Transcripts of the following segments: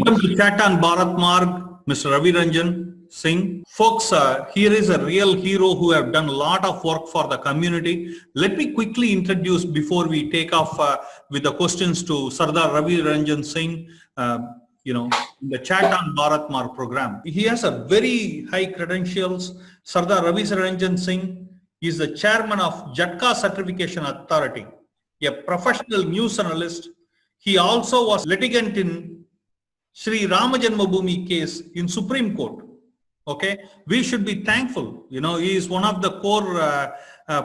Welcome to Chat on Bharat Marg, Mr. Ravi Ranjan Singh. Folks, here is a real hero who have done a lot of work for the community. Let me quickly introduce before we take off with the questions to Sardar Ravi Ranjan Singh, the Chat on Bharat Marg program. He has a very high credentials. Sardar Ravi Ranjan Singh is the chairman of Jatka Certification Authority, a professional news analyst. He also was litigant in Sri Rama Janmabhoomi case in Supreme Court. Okay, we should be thankful. He is one of the core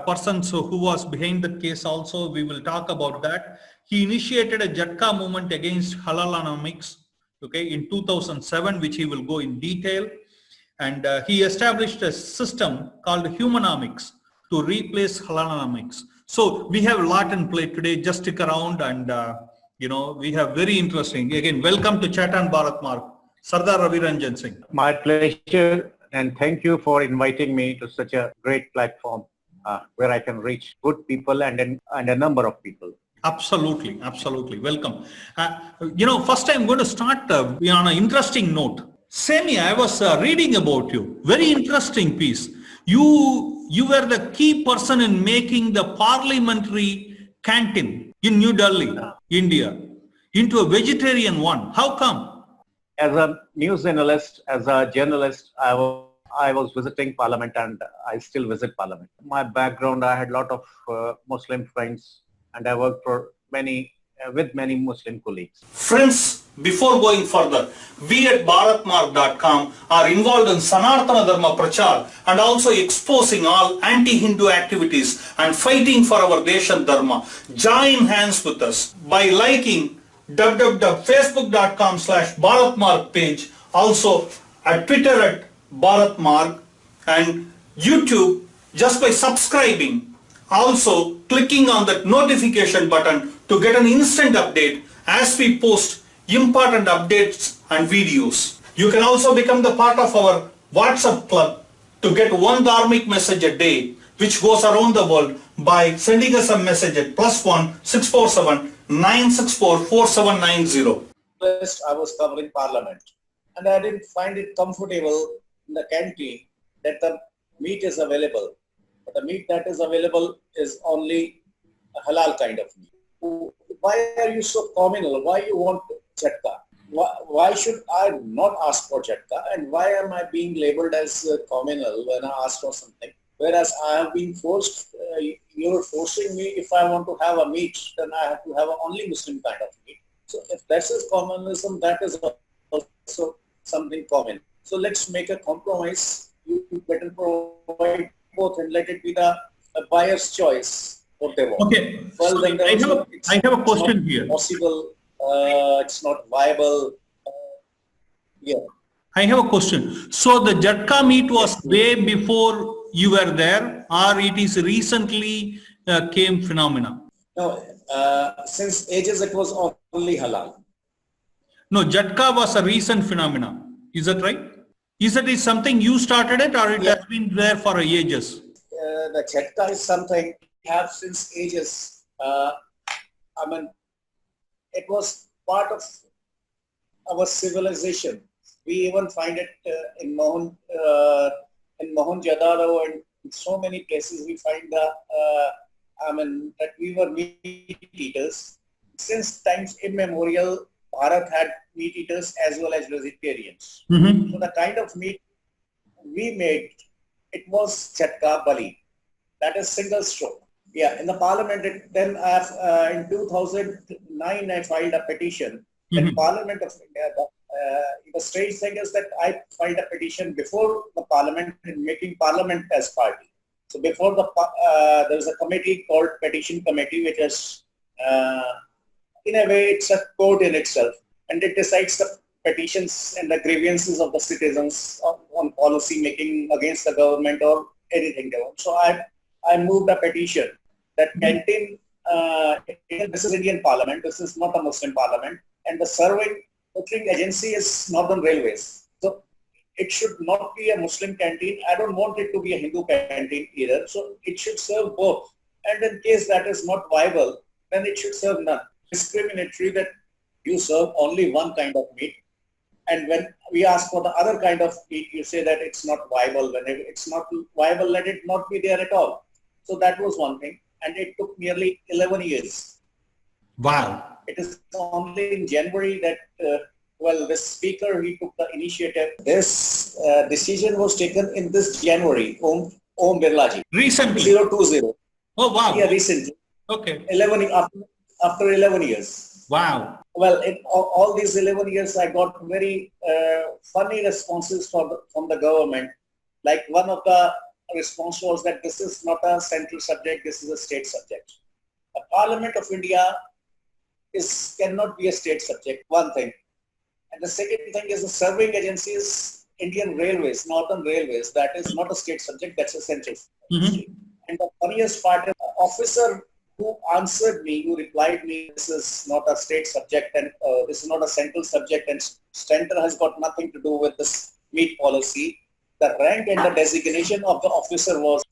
persons who was behind the case also. We will talk about that. He initiated a Jatka movement against Halalanamics, okay, in 2007, which he will go in detail. And he established a system called Humanomics to replace Halalanamics. So we have a lot in play today. Just stick around and we have very interesting. Again, welcome to Chat on Bharat Marg, Sardar Ravi Ranjan Singh. My pleasure, and thank you for inviting me to such a great platform where I can reach good people and a number of people. Absolutely, absolutely. Welcome. First I'm going to start on an interesting note. Sami, I was reading about you. Very interesting piece. You were the key person in making the parliamentary canteen in New Delhi, India, into a vegetarian one. How come? As a news analyst, as a journalist, I was visiting Parliament, and I still visit Parliament. My background, I had a lot of Muslim friends, and I worked for with many Muslim colleagues. Friends, before going further, we at bharatmarg.com are involved in Sanatana Dharma Prachar and also exposing all anti-Hindu activities and fighting for our Desha Dharma. Join hands with us by liking www.facebook.com/bharatmarg page, also at Twitter at bharatmarg, and YouTube just by subscribing. Also clicking on that notification button to get an instant update as we post important updates and videos. You can also become the part of our WhatsApp club to get one dharmic message a day, which goes around the world, by sending us a message at +1 647 964 4790. First, I was covering Parliament, and I didn't find it comfortable in the canteen that the meat is available. But the meat that is available is only a halal kind of meat. Why are you so communal? Why you want Jatka? Why should I not ask for Jatka? And why am I being labeled as communal when I ask for something? Whereas I have been forced, you're forcing me, if I want to have a meat, then I have to have only Muslim kind of meat. So if that is communalism, that is also something common. So let's make a compromise. You better provide both and let it be the buyer's choice what they want. Okay. Well, So then I have a question here. Possible. It's not viable. I have a question. So the Jatka meat was way before you were there, or it is recently came phenomena? No, since ages it was only halal. No, Jatka was a recent phenomena. Is that right? Is it something you started it, or it has been there for ages? The Jatka is something we have since ages. It was part of our civilization. We even find it in Mohenjo-daro and in so many places. We find that we were meat eaters. Since times immemorial, Bharat had meat eaters as well as vegetarians. Mm-hmm. So the kind of meat we made, it was Jatka Bali. That is single stroke. Yeah, in the Parliament, in 2009, I filed a petition. Mm-hmm. In Parliament of India, the strange thing is that I filed a petition before the Parliament in making Parliament as party. So before there was a committee called Petition Committee, which is in a way it's a code in itself, and it decides the petitions and the grievances of the citizens on policy making against the government or anything they want. So I moved a petition that canteen, this is Indian Parliament, this is not a Muslim Parliament, and the serving agency is Northern Railways. So it should not be a Muslim canteen. I don't want it to be a Hindu canteen either. So it should serve both. And in case that is not viable, then it should serve none. Discriminatory that you serve only one kind of meat And when we ask for the other kind of meat, you say that it's not viable. When it's not viable, let it not be there at all. So that was one thing. And it took nearly 11 years. Wow. It is only in January that, the speaker, he took the initiative. This decision was taken in this January, Om Birlaji. Recently? 2020. Oh, wow. Yeah, recently. Okay. After 11 years. Wow. Well, in all these 11 years, I got very funny responses from the government. Like one of the response was that this is not a central subject, this is a state subject. The Parliament of India cannot be a state subject, one thing. And the second thing is the serving agencies, Indian Railways, Northern Railways, that is not a state subject, that's a central subject. And the funniest part is the officer who answered me, who replied me, this is not a state subject and this is not a central subject and center has got nothing to do with this meat policy. The rank and the designation of the officer was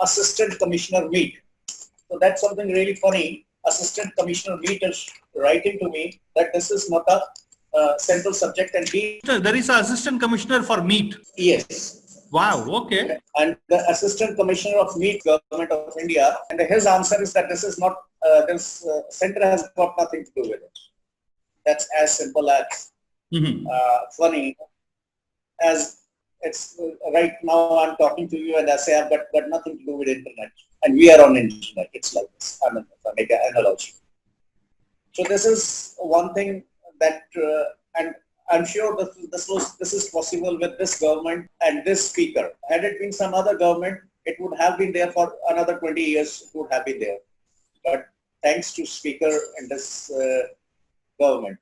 Assistant Commissioner Meat. So that's something really funny. Assistant Commissioner Meat is writing to me that this is not a central subject and there is an Assistant Commissioner for Meat. Yes. Wow, okay. And the Assistant Commissioner of Meat, Government of India, and his answer is that this is not, this center has got nothing to do with it. That's as simple as funny as it's right now I'm talking to you and I say I've got nothing to do with internet. And we are on internet. It's like this. I mean, if I make an analogy. So this is one thing that, and I'm sure this is possible with this government and this speaker. Had it been some other government, it would have been there for another 20 years. It would have been there. But thanks to speaker and this government.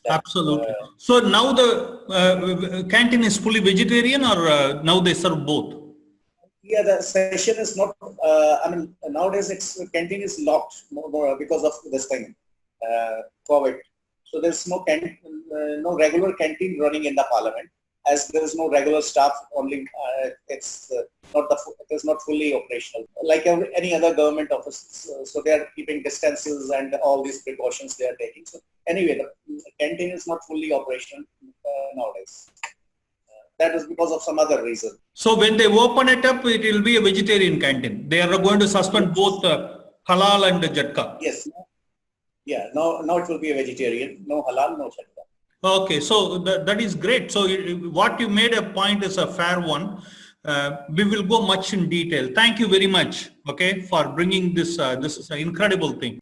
Absolutely. So now the canteen is fully vegetarian or now they serve both? Yeah, the session is not, nowadays canteen is locked because of this thing, COVID. So there's no regular canteen running in the parliament, as there is no regular staff. Only it is not fully operational like any other government office. So they are keeping distances and all these precautions they are taking. So anyway, the canteen is not fully operational nowadays. That is because of some other reason. So when they open it up, it will be a vegetarian canteen. They are going to suspend both halal and Jatka. Yes. Yeah, now it will be a vegetarian, no halal, no Jatka. Okay, so that is great. So what you made a point is a fair one. We will go much in detail. Thank you very much, okay, for bringing this. This is an incredible thing.